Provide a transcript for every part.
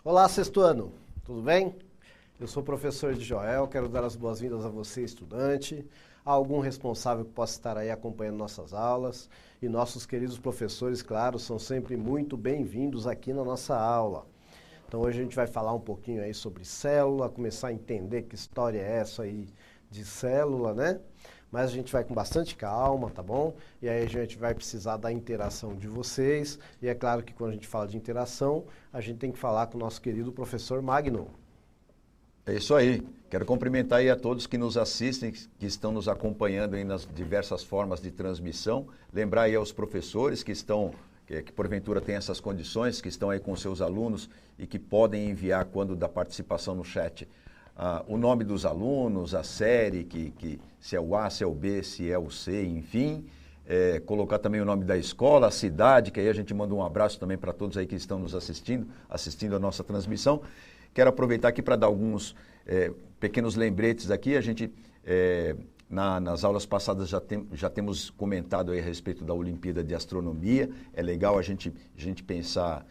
Olá, sexto ano, tudo bem? Eu sou o professor de Joel, quero dar as boas-vindas a você, estudante, a algum responsável que possa estar aí acompanhando nossas aulas e nossos queridos professores, claro, são sempre muito bem-vindos aqui na nossa aula. Então hoje a gente vai falar um pouquinho aí sobre célula, começar a entender que história é essa aí de célula, né? Mas a gente vai com bastante calma, tá bom? E aí a gente vai precisar da interação de vocês. E é claro que quando a gente fala de interação, a gente tem que falar com o nosso querido professor Magno. É isso aí. Quero cumprimentar aí a todos que nos assistem, que estão nos acompanhando aí nas diversas formas de transmissão. Lembrar aí aos professores que estão, que porventura têm essas condições, que estão aí com seus alunos e que podem enviar, quando da participação no chat, o nome dos alunos, a série, se é o A, se é o B, se é o C, enfim. Colocar também o nome da escola, a cidade, que aí a gente manda um abraço também para todos aí que estão nos assistindo a nossa transmissão. Quero aproveitar aqui para dar alguns pequenos lembretes aqui. A gente, nas aulas passadas, já temos comentado aí a respeito da Olimpíada de Astronomia. É legal a gente pensar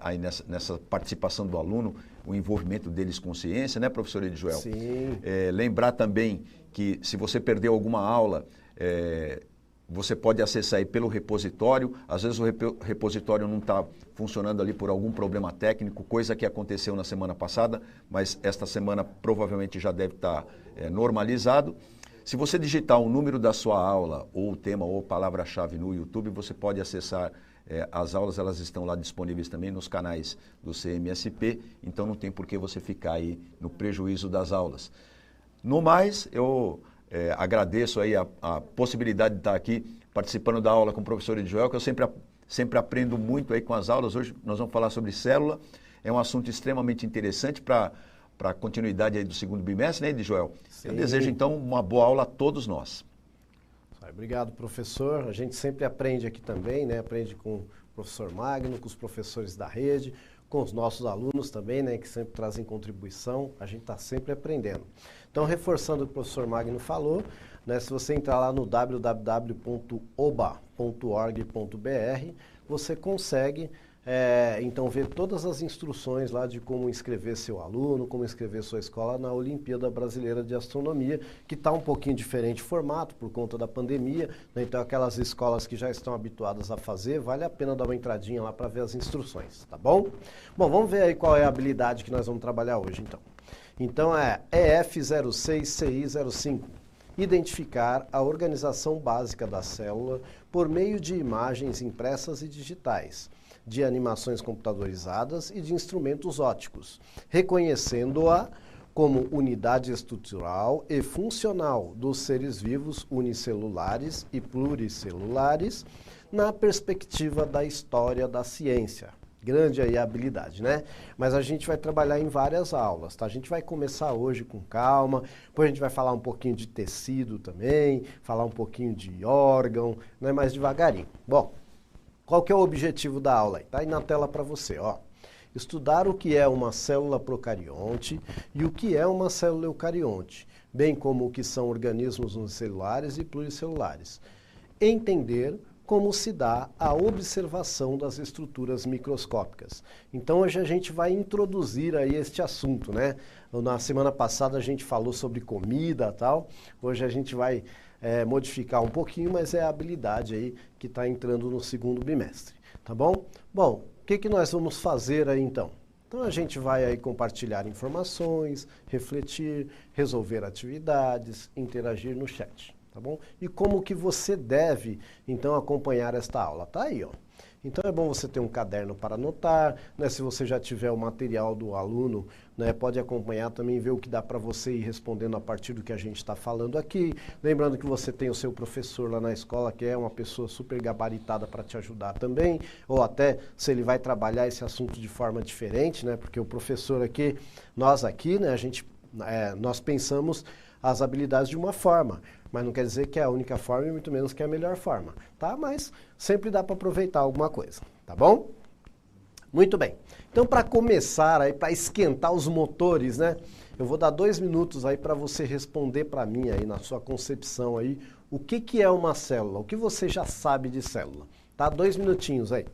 aí nessa participação do aluno, o envolvimento deles com ciência, né, professor Edjoel? Sim. Lembrar também que, se você perdeu alguma aula, você pode acessar aí pelo repositório. Às vezes o repositório não está funcionando ali por algum problema técnico, coisa que aconteceu na semana passada, mas esta semana provavelmente já deve estar normalizado. Se você digitar o número da sua aula, ou o tema, ou palavra-chave no YouTube, você pode acessar as aulas. Elas estão lá disponíveis também nos canais do CMSP, então não tem por que você ficar aí no prejuízo das aulas. No mais, eu agradeço aí a possibilidade de estar aqui participando da aula com o professor Edjoel, que eu sempre aprendo muito aí com as aulas. Hoje nós vamos falar sobre célula, é um assunto extremamente interessante para a continuidade aí do segundo bimestre, né, Edjoel? Eu desejo então uma boa aula a todos nós. Obrigado, professor. A gente sempre aprende aqui também, né? Aprende com o professor Magno, com os professores da rede, com os nossos alunos também, né? Que sempre trazem contribuição. A gente está sempre aprendendo. Então, reforçando o que o professor Magno falou, né? Se você entrar lá no www.oba.org.br, você consegue então ver todas as instruções lá de como inscrever seu aluno, como inscrever sua escola na Olimpíada Brasileira de Astronomia, que está um pouquinho diferente o formato por conta da pandemia, né? Então aquelas escolas que já estão habituadas a fazer, vale a pena dar uma entradinha lá para ver as instruções, tá bom? Bom, vamos ver aí qual é a habilidade que nós vamos trabalhar hoje então. Então é EF06CI05. Identificar a organização básica da célula por meio de imagens impressas e digitais, de animações computadorizadas e de instrumentos ópticos, reconhecendo-a como unidade estrutural e funcional dos seres vivos unicelulares e pluricelulares na perspectiva da história da ciência. Grande aí a habilidade, né? Mas a gente vai trabalhar em várias aulas, tá? A gente vai começar hoje com calma, depois a gente vai falar um pouquinho de tecido também, falar um pouquinho de órgão, né? Mais devagarinho. Bom, qual que é o objetivo da aula? Está aí na tela para você, ó. Estudar o que é uma célula procarionte e o que é uma célula eucarionte, bem como o que são organismos unicelulares e pluricelulares. Entender como se dá a observação das estruturas microscópicas. Então hoje a gente vai introduzir aí este assunto, né? Na semana passada a gente falou sobre comida e tal, hoje a gente vai modificar um pouquinho, mas é a habilidade aí que está entrando no segundo bimestre, tá bom? Bom, o que nós vamos fazer aí então? Então a gente vai aí compartilhar informações, refletir, resolver atividades, interagir no chat, tá bom? E como que você deve então acompanhar esta aula? Tá aí, ó. Então é bom você ter um caderno para anotar, né? Se você já tiver o material do aluno, né, pode acompanhar também, ver o que dá para você ir respondendo a partir do que a gente está falando aqui. Lembrando que você tem o seu professor lá na escola, que é uma pessoa super gabaritada para te ajudar também, ou até se ele vai trabalhar esse assunto de forma diferente, né? Porque o professor aqui, nós aqui, né, nós pensamos as habilidades de uma forma, mas não quer dizer que é a única forma e muito menos que é a melhor forma, tá? Mas sempre dá para aproveitar alguma coisa, tá bom? Muito bem. Então, para começar aí, para esquentar os motores, né? Eu vou dar 2 minutos aí para você responder para mim aí na sua concepção aí, o que é uma célula? O que você já sabe de célula? Tá? 2 minutinhos aí.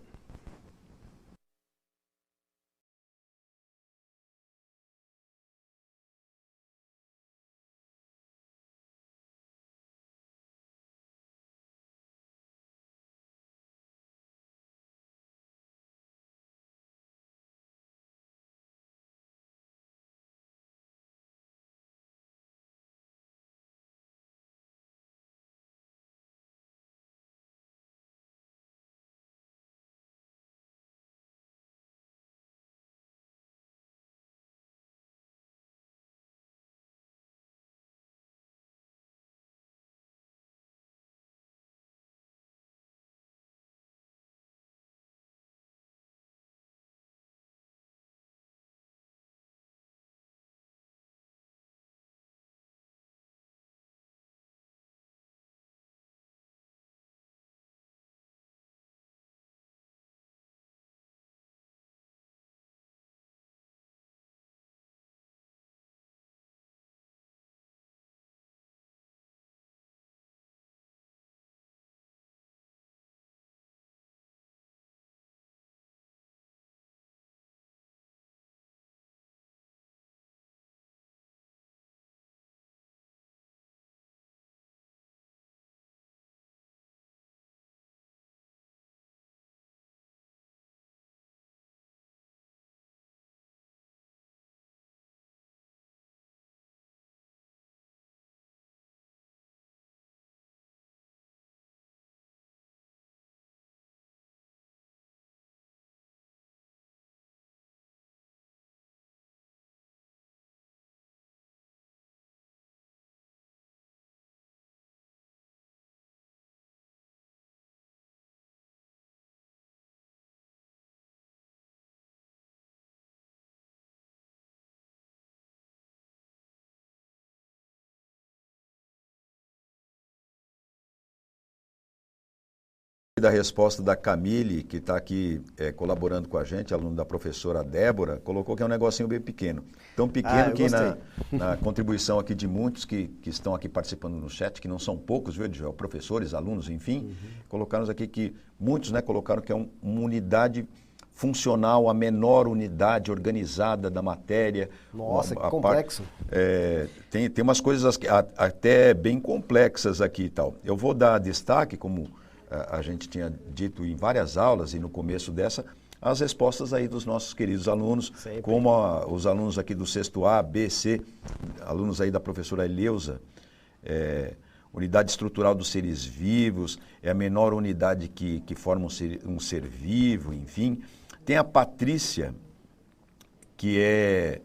da resposta da Camille, que está aqui colaborando com a gente, aluno da professora Débora, colocou que é um negocinho bem pequeno. Tão pequeno que na contribuição aqui de muitos que estão aqui participando no chat, que não são poucos, viu, Edgel? Professores, alunos, enfim, colocaram aqui que muitos, né, colocaram que é uma unidade funcional, a menor unidade organizada da matéria. Nossa, que complexo. Tem umas coisas até bem complexas aqui e tal. Eu vou dar destaque, como a gente tinha dito em várias aulas e no começo dessa, as respostas aí dos nossos queridos alunos, sempre. Como os alunos aqui do sexto A, B, C, alunos aí da professora Eleusa, unidade estrutural dos seres vivos, é a menor unidade que forma um ser vivo, enfim. Tem a Patrícia, que é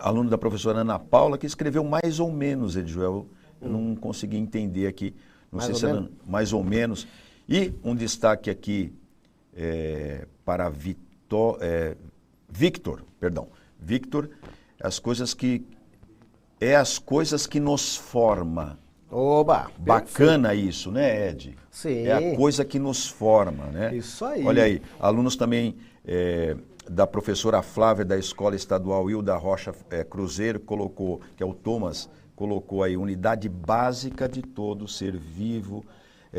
aluno da professora Ana Paula, que escreveu mais ou menos, Edjoel. Eu não consegui entender aqui, não sei se é mais ou menos. E um destaque aqui para Victor, as coisas que nos forma. Oba! Bacana perfeito. Isso, né, Ed? Sim. É a coisa que nos forma, né? Isso aí. Olha aí, alunos também da professora Flávia da Escola Estadual Hilda Rocha Cruzeiro, colocou, que é o Thomas, colocou aí, unidade básica de todo ser vivo,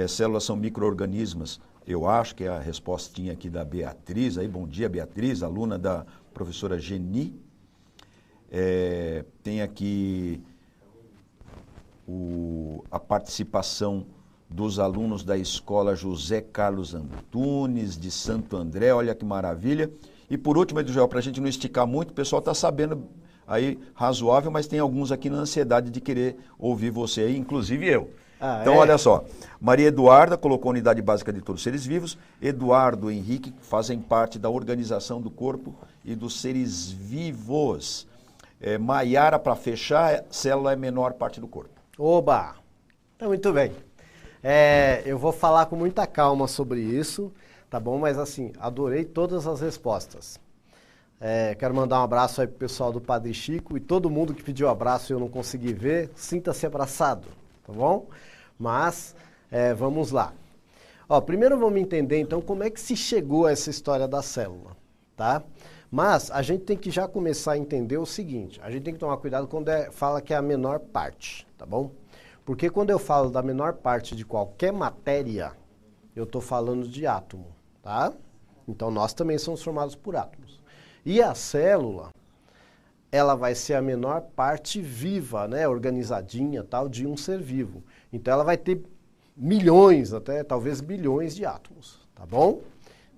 células são micro-organismos, eu acho que é a respostinha aqui da Beatriz, aí, bom dia Beatriz, aluna da professora Geni. Tem aqui a participação dos alunos da escola José Carlos Antunes, de Santo André, olha que maravilha. E por último, Edjoel, para a gente não esticar muito, o pessoal está sabendo aí razoável, mas tem alguns aqui na ansiedade de querer ouvir você aí, inclusive eu. Então, olha só, Maria Eduarda colocou a unidade básica de todos os seres vivos, Eduardo e Henrique fazem parte da organização do corpo e dos seres vivos. Maiara, para fechar, célula é a menor parte do corpo. Oba! Muito bem. Eu vou falar com muita calma sobre isso, tá bom? Mas assim, adorei todas as respostas. Quero mandar um abraço aí pro pessoal do Padre Chico e todo mundo que pediu abraço e eu não consegui ver, sinta-se abraçado, tá bom? Mas, vamos lá. Primeiro vamos entender então como é que se chegou a essa história da célula, tá? Mas a gente tem que já começar a entender o seguinte, a gente tem que tomar cuidado quando fala que é a menor parte, tá bom? Porque quando eu falo da menor parte de qualquer matéria, eu estou falando de átomo, tá? Então nós também somos formados por átomos. E a célula, ela vai ser a menor parte viva, né, organizadinha, tal, de um ser vivo. Então ela vai ter milhões, até talvez bilhões de átomos, tá bom?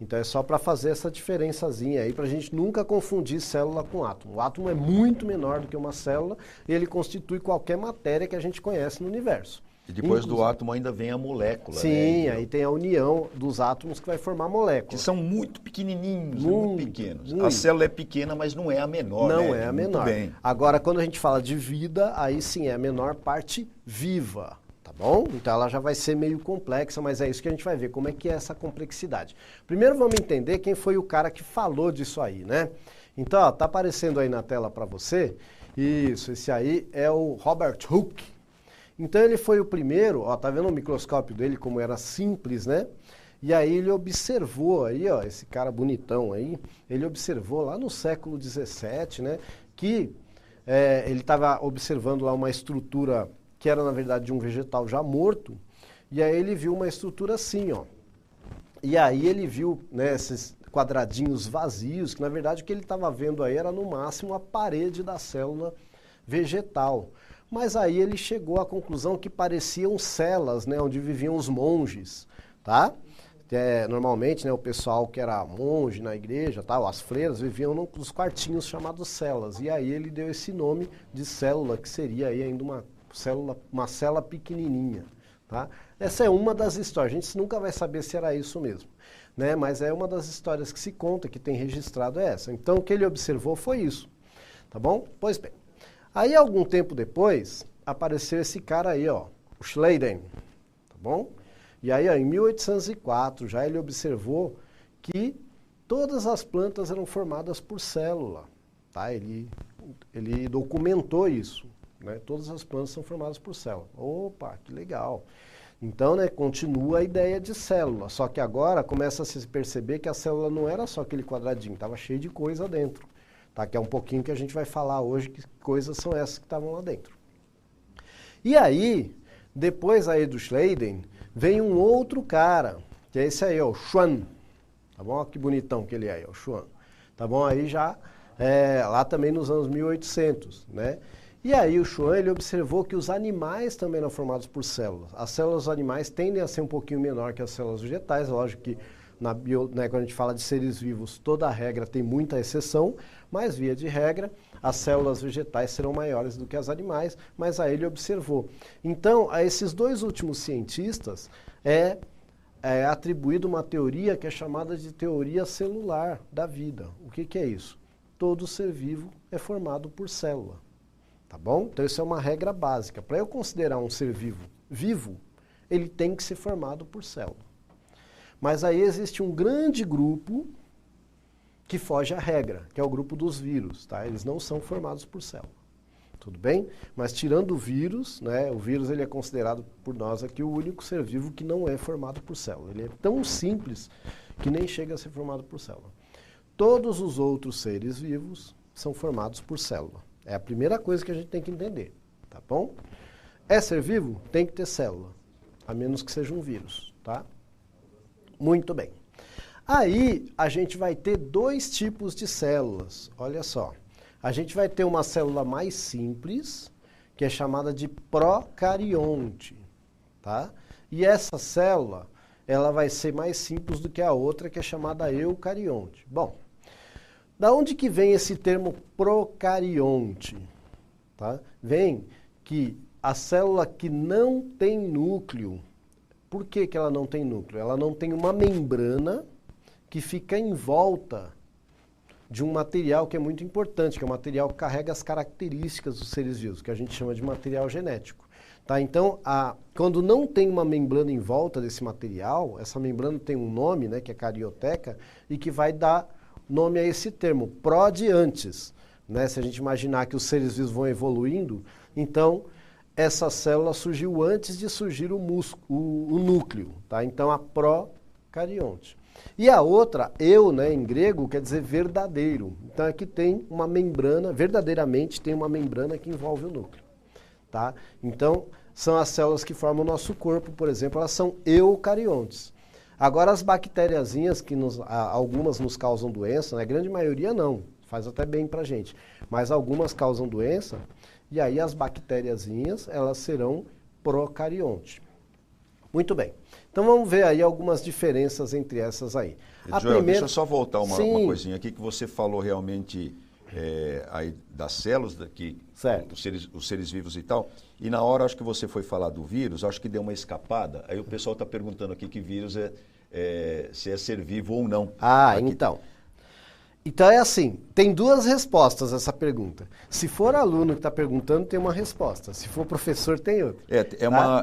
Então é só para fazer essa diferençazinha aí, para a gente nunca confundir célula com átomo. O átomo é muito menor do que uma célula e ele constitui qualquer matéria que a gente conhece no universo. E depois do átomo ainda vem a molécula, sim, né? aí tem a união dos átomos que vai formar a molécula. Que são muito pequenininhos, muito pequenos. Muito. A célula é pequena, mas não é a menor, não, né? É a menor. Bem. Agora, quando a gente fala de vida, aí sim é a menor parte viva. Tá bom? Então ela já vai ser meio complexa, mas é isso que a gente vai ver, como é que é essa complexidade. Primeiro vamos entender quem foi o cara que falou disso aí, né? Então, ó, tá aparecendo aí na tela para você, isso, esse aí é o Robert Hooke. Então ele foi o primeiro, ó, tá vendo o microscópio dele como era simples, né? E aí ele observou aí, ó, esse cara bonitão aí, ele observou lá no século 17, né? Que ele estava observando lá uma estrutura que era, na verdade, de um vegetal já morto, e aí ele viu uma estrutura assim, ó. E aí ele viu, né, esses quadradinhos vazios, que na verdade o que ele estava vendo aí era no máximo a parede da célula vegetal. Mas aí ele chegou à conclusão que pareciam celas, né, onde viviam os monges, tá? Normalmente, né, o pessoal que era monge na igreja, tal, as freiras, viviam nos quartinhos chamados celas. E aí ele deu esse nome de célula, que seria aí ainda uma célula pequenininha, tá? Essa é uma das histórias, a gente nunca vai saber se era isso mesmo, né? Mas é uma das histórias que se conta, que tem registrado essa. Então o que ele observou foi isso, tá bom? Pois bem, aí algum tempo depois apareceu esse cara aí, ó, o Schleiden, tá bom? E aí, ó, em 1804 já ele observou que todas as plantas eram formadas por célula, tá? Ele documentou isso. Né? Todas as plantas são formadas por célula. Opa, que legal. Então, né, continua a ideia de célula, só que agora começa a se perceber que a célula não era só aquele quadradinho, estava cheio de coisa dentro. Tá? Que é um pouquinho que a gente vai falar hoje, que coisas são essas que estavam lá dentro. E aí, depois aí do Schleiden, vem um outro cara, que é esse aí, ó, o Schwann. Tá bom? Olha que bonitão que ele é aí, ó, o Schwann. Tá bom? Aí já, lá também nos anos 1800, né? E aí o Schwann, ele observou que os animais também eram formados por células. As células dos animais tendem a ser um pouquinho menor que as células vegetais, lógico que quando a gente fala de seres vivos, toda a regra tem muita exceção, mas via de regra, as células vegetais serão maiores do que as animais, mas aí ele observou. Então, a esses dois últimos cientistas é atribuído uma teoria que é chamada de teoria celular da vida. O que é isso? Todo ser vivo é formado por célula. Tá bom? Então, isso é uma regra básica. Para eu considerar um ser vivo, ele tem que ser formado por célula. Mas aí existe um grande grupo que foge à regra, que é o grupo dos vírus, tá? Eles não são formados por célula. Tudo bem? Mas tirando o vírus, né? O vírus ele é considerado por nós aqui o único ser vivo que não é formado por célula. Ele é tão simples que nem chega a ser formado por célula. Todos os outros seres vivos são formados por célula. É a primeira coisa que a gente tem que entender, tá bom? É ser vivo? Tem que ter célula, a menos que seja um vírus, tá? Muito bem. Aí a gente vai ter dois tipos de células, olha só. A gente vai ter uma célula mais simples, que é chamada de procarionte, tá? E essa célula, ela vai ser mais simples do que a outra, que é chamada eucarionte. Bom, da onde que vem esse termo procarionte? Tá? Vem que a célula que não tem núcleo, por que ela não tem núcleo? Ela não tem uma membrana que fica em volta de um material que é muito importante, que é um material que carrega as características dos seres vivos, que a gente chama de material genético. Tá? Então, quando não tem uma membrana em volta desse material, essa membrana tem um nome, né, que é carioteca, e que vai dar nome a esse termo, prodiantes. Né? Se a gente imaginar que os seres vivos vão evoluindo, então essa célula surgiu antes de surgir o núcleo. Tá? Então, a procarionte. E a outra, né, em grego, quer dizer verdadeiro. Então, aqui tem uma membrana, verdadeiramente tem uma membrana que envolve o núcleo. Tá? Então, são as células que formam o nosso corpo, por exemplo, elas são eucariontes. Agora, as bactériazinhas, que algumas nos causam doença, né, a grande maioria não, faz até bem pra gente, mas algumas causam doença, e aí as bactériazinhas, elas serão procarionte. Muito bem. Então vamos ver aí algumas diferenças entre essas aí. Joel, deixa eu só voltar uma coisinha aqui, que você falou realmente aí das células, os seres vivos e tal, e na hora acho que você foi falar do vírus, acho que deu uma escapada, aí o pessoal está perguntando aqui que vírus se é ser vivo ou não. Aqui. Então é assim, tem duas respostas a essa pergunta. Se for aluno que está perguntando, tem uma resposta. Se for professor, tem outra.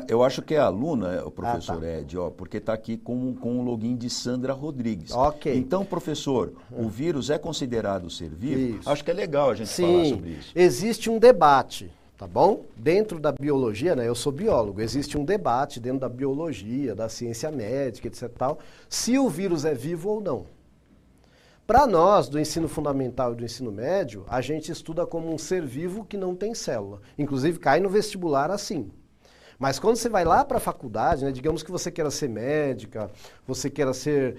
Eu acho que é aluna, o professor Ed, porque está aqui com o login de Sandra Rodrigues. Ok. Então, professor, o vírus é considerado ser vivo? Isso. Acho que é legal a gente falar sobre isso. Existe um debate, tá bom? Dentro da biologia, né? Eu sou biólogo, existe um debate dentro da biologia, da ciência médica, etc. tal, se o vírus é vivo ou não. Para nós, do ensino fundamental e do ensino médio, a gente estuda como um ser vivo que não tem célula. Inclusive, cai no vestibular assim. Mas quando você vai lá para a faculdade, né, digamos que você queira ser médica, você queira ser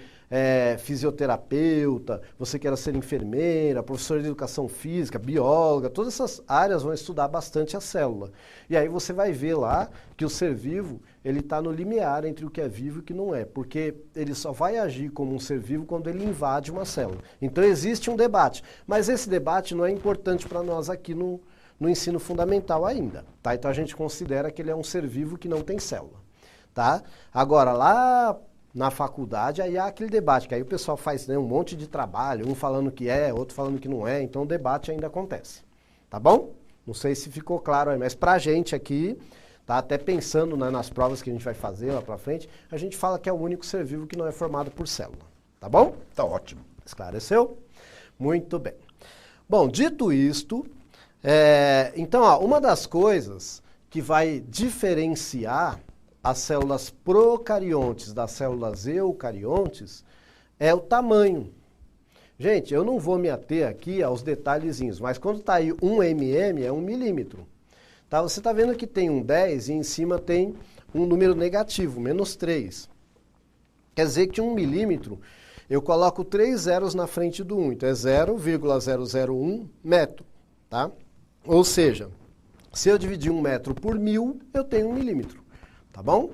fisioterapeuta, você queira ser enfermeira, professora de educação física, bióloga, todas essas áreas vão estudar bastante a célula. E aí você vai ver lá que o ser vivo, ele está no limiar entre o que é vivo e o que não é, porque ele só vai agir como um ser vivo quando ele invade uma célula. Então existe um debate, mas esse debate não é importante para nós aqui no ensino fundamental ainda, tá? Então a gente considera que ele é um ser vivo que não tem célula, tá? Agora, lá na faculdade, aí há aquele debate, que aí o pessoal faz, né, um monte de trabalho, um falando que é, outro falando que não é, então o debate ainda acontece, tá bom? Não sei se ficou claro aí, mas pra gente aqui, tá? Até pensando, né, nas provas que a gente vai fazer lá pra frente, a gente fala que é o único ser vivo que não é formado por célula, tá bom? Tá ótimo. Esclareceu? Muito bem. Bom, dito isto, então, uma das coisas que vai diferenciar as células procariontes das células eucariontes é o tamanho. Gente, eu não vou me ater aqui aos detalhezinhos, mas quando está aí 1 mm é 1 milímetro. Tá? Você está vendo que tem um 10 e em cima tem um número negativo, menos 3. Quer dizer que 1 milímetro, eu coloco 3 zeros na frente do 1, então é 0,001 metro. Tá? Ou seja, se eu dividir 1 metro por 1000, eu tenho 1 milímetro. Tá bom?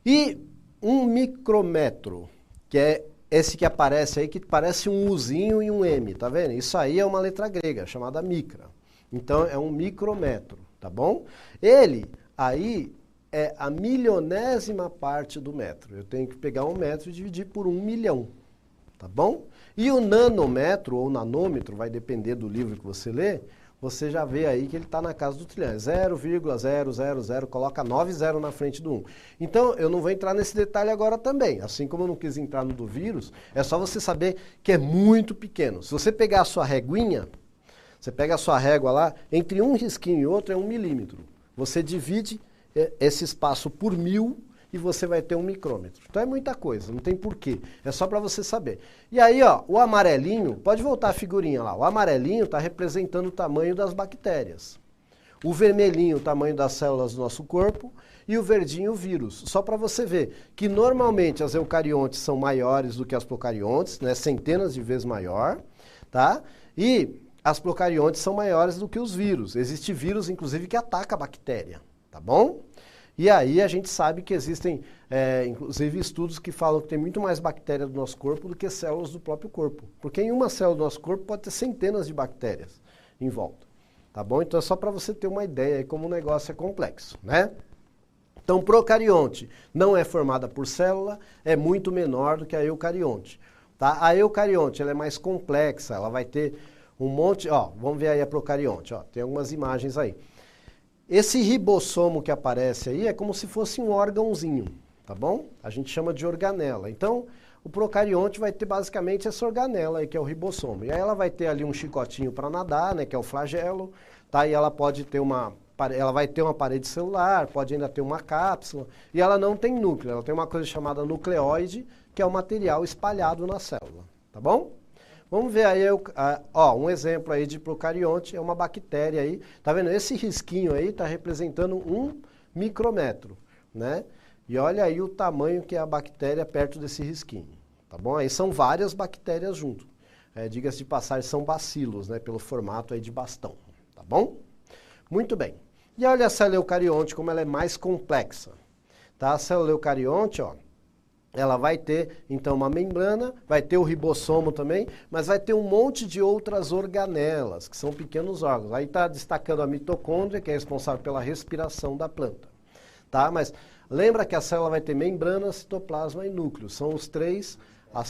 E 1 micrômetro, que é esse que aparece aí, que parece um Uzinho e um M, tá vendo? Isso aí é uma letra grega, chamada micra. Então, é 1 micrômetro, tá bom? Ele, aí, é a milionésima parte do metro. Eu tenho que pegar 1 metro e dividir por 1 milhão, tá bom? E o nanômetro, ou nanômetro, vai depender do livro que você lê, você já vê aí que ele está na casa do trilhão. É 0,000, coloca 9 zero na frente do 1. Então, eu não vou entrar nesse detalhe agora também. Assim como eu não quis entrar no do vírus, é só você saber que é muito pequeno. Se você pegar a sua reguinha, você pega a sua régua lá, entre um risquinho e outro é 1 milímetro. Você divide esse espaço por 1000 e você vai ter 1 micrômetro. Então é muita coisa, não tem porquê. É só para você saber. E aí, ó, o amarelinho, pode voltar a figurinha lá. O amarelinho está representando o tamanho das bactérias. O vermelhinho, o tamanho das células do nosso corpo. E o verdinho, o vírus. Só para você ver que normalmente as eucariontes são maiores do que as procariontes, né? Centenas de vezes maior, tá? E as procariontes são maiores do que os vírus. Existe vírus, inclusive, que ataca a bactéria, tá bom? E aí a gente sabe que existem, inclusive, estudos que falam que tem muito mais bactéria do nosso corpo do que células do próprio corpo. Porque em uma célula do nosso corpo pode ter centenas de bactérias em volta, tá bom? Então é só para você ter uma ideia de como o negócio é complexo, né? Então, procarionte não é formada por célula, é muito menor do que a eucarionte, tá? A eucarionte, ela é mais complexa, ela vai ter um monte, ó, vamos ver aí a procarionte, ó, tem algumas imagens aí. Esse ribossomo que aparece aí é como se fosse um órgãozinho, tá bom? A gente chama de organela. Então, o procarionte vai ter basicamente essa organela aí, que é o ribossomo. E aí ela vai ter ali um chicotinho para nadar, né, que é o flagelo, tá? E ela pode ter ela vai ter uma parede celular, pode ainda ter uma cápsula, e ela não tem núcleo, ela tem uma coisa chamada nucleóide, que é o material espalhado na célula, tá bom? Vamos ver aí, ó, um exemplo aí de procarionte, é uma bactéria aí, tá vendo? Esse risquinho aí está representando 1 micrômetro, né? E olha aí o tamanho que é a bactéria perto desse risquinho, tá bom? Aí são várias bactérias junto. Diga-se de passagem, são bacilos, né? Pelo formato aí de bastão, tá bom? Muito bem. E olha a célula eucarionte, como ela é mais complexa, tá? A célula eucarionte, ó, ela vai ter, então, uma membrana, vai ter o ribossomo também, mas vai ter um monte de outras organelas, que são pequenos órgãos. Aí está destacando a mitocôndria, que é responsável pela respiração da planta. Tá? Mas lembra que a célula vai ter membrana, citoplasma e núcleo. São as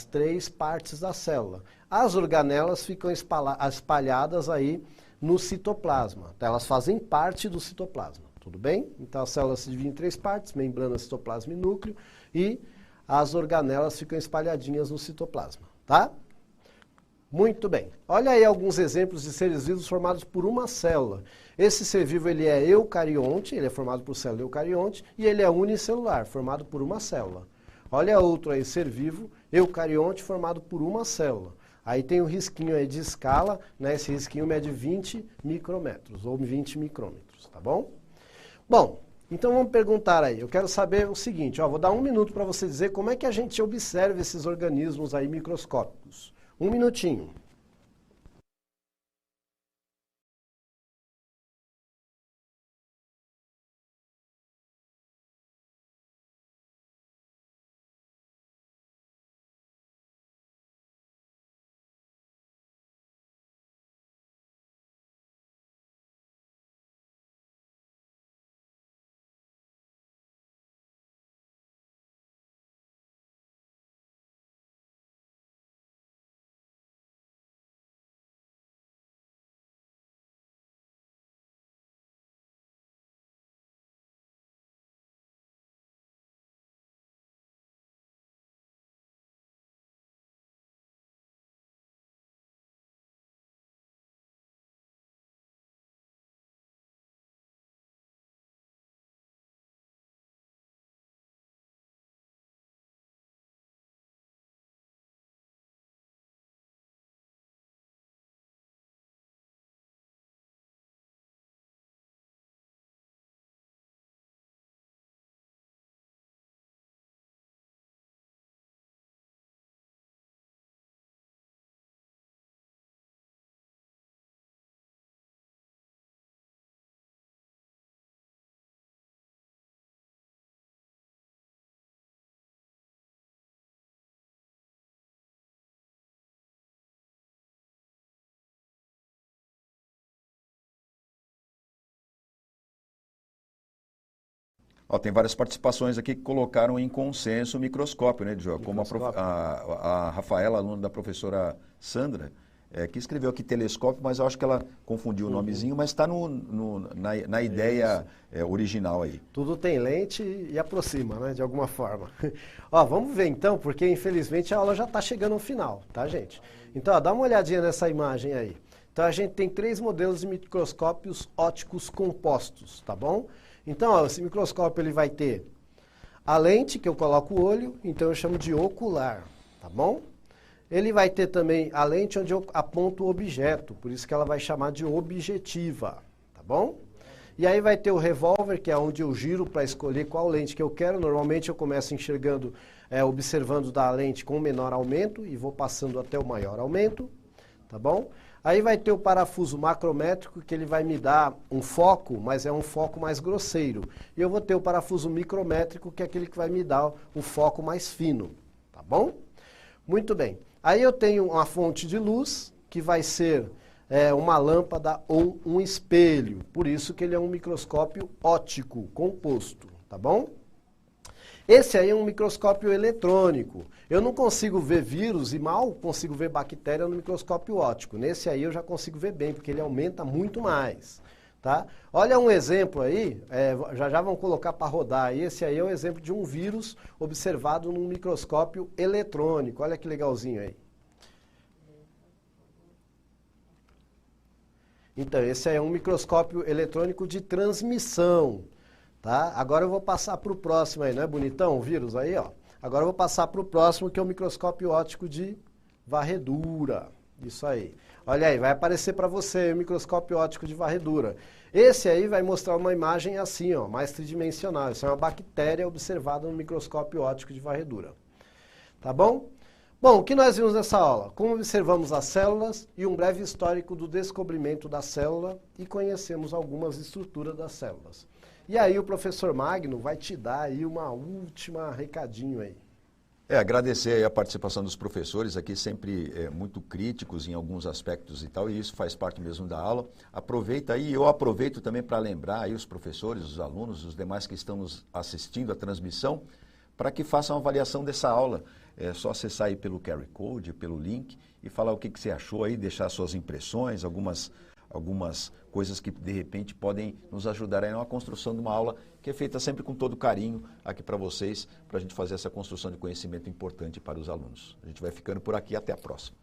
três partes da célula. As organelas ficam espalhadas aí no citoplasma. Tá? Elas fazem parte do citoplasma. Tudo bem? Então a célula se divide em 3 partes, membrana, citoplasma e núcleo, e as organelas ficam espalhadinhas no citoplasma, tá? Muito bem. Olha aí alguns exemplos de seres vivos formados por uma célula. Esse ser vivo, ele é eucarionte, ele é formado por célula eucarionte, e ele é unicelular, formado por uma célula. Olha outro aí, ser vivo, eucarionte, formado por uma célula. Aí tem um risquinho aí de escala, né? Esse risquinho mede 20 micrômetros, ou 20 micrômetros, tá bom? Bom, então vamos perguntar aí, eu quero saber o seguinte, ó, vou dar 1 minuto para você dizer como é que a gente observa esses organismos aí microscópicos. 1 minutinho. Ó, tem várias participações aqui que colocaram em consenso o microscópio, né, João? Como a Rafaela, aluna da professora Sandra, que escreveu aqui telescópio, mas eu acho que ela confundiu o nomezinho, mas está na ideia original aí. Tudo tem lente e aproxima, né, de alguma forma. Ó, vamos ver então, porque infelizmente a aula já está chegando ao final, tá, gente? Então, ó, dá uma olhadinha nessa imagem aí. Então, a gente tem 3 modelos de microscópios ópticos compostos, tá bom? Então, ó, esse microscópio ele vai ter a lente, que eu coloco o olho, então eu chamo de ocular, tá bom? Ele vai ter também a lente onde eu aponto o objeto, por isso que ela vai chamar de objetiva, tá bom? E aí vai ter o revólver, que é onde eu giro para escolher qual lente que eu quero. Normalmente eu começo enxergando, observando da lente com o menor aumento e vou passando até o maior aumento, tá bom? Aí vai ter o parafuso macrométrico, que ele vai me dar um foco, mas é um foco mais grosseiro. E eu vou ter o parafuso micrométrico, que é aquele que vai me dar o foco mais fino, tá bom? Muito bem. Aí eu tenho uma fonte de luz, que vai ser uma lâmpada ou um espelho. Por isso que ele é um microscópio óptico composto, tá bom? Esse aí é um microscópio eletrônico. Eu não consigo ver vírus e mal consigo ver bactéria no microscópio óptico. Nesse aí eu já consigo ver bem, porque ele aumenta muito mais, tá? Olha um exemplo aí, já vamos colocar para rodar aí. Esse aí é um exemplo de um vírus observado num microscópio eletrônico. Olha que legalzinho aí. Então, esse aí é um microscópio eletrônico de transmissão, tá? Agora eu vou passar para o próximo aí, não é bonitão o vírus aí, ó? Agora eu vou passar para o próximo, que é o microscópio óptico de varredura. Isso aí. Olha aí, vai aparecer para você o microscópio óptico de varredura. Esse aí vai mostrar uma imagem assim, ó, mais tridimensional. Isso é uma bactéria observada no microscópio óptico de varredura. Tá bom? Bom, o que nós vimos nessa aula? Como observamos as células e um breve histórico do descobrimento da célula e conhecemos algumas estruturas das células. E aí o professor Magno vai te dar aí uma última recadinho aí. Agradecer aí a participação dos professores aqui, sempre muito críticos em alguns aspectos e tal, e isso faz parte mesmo da aula. Aproveita aí, eu aproveito também para lembrar aí os professores, os alunos, os demais que estão nos assistindo à transmissão, para que façam a avaliação dessa aula. É só acessar aí pelo QR Code, pelo link, e falar o que você achou aí, deixar suas impressões, algumas coisas que de repente podem nos ajudar aí na construção de uma aula que é feita sempre com todo carinho aqui para vocês, para a gente fazer essa construção de conhecimento importante para os alunos. A gente vai ficando por aqui, até a próxima.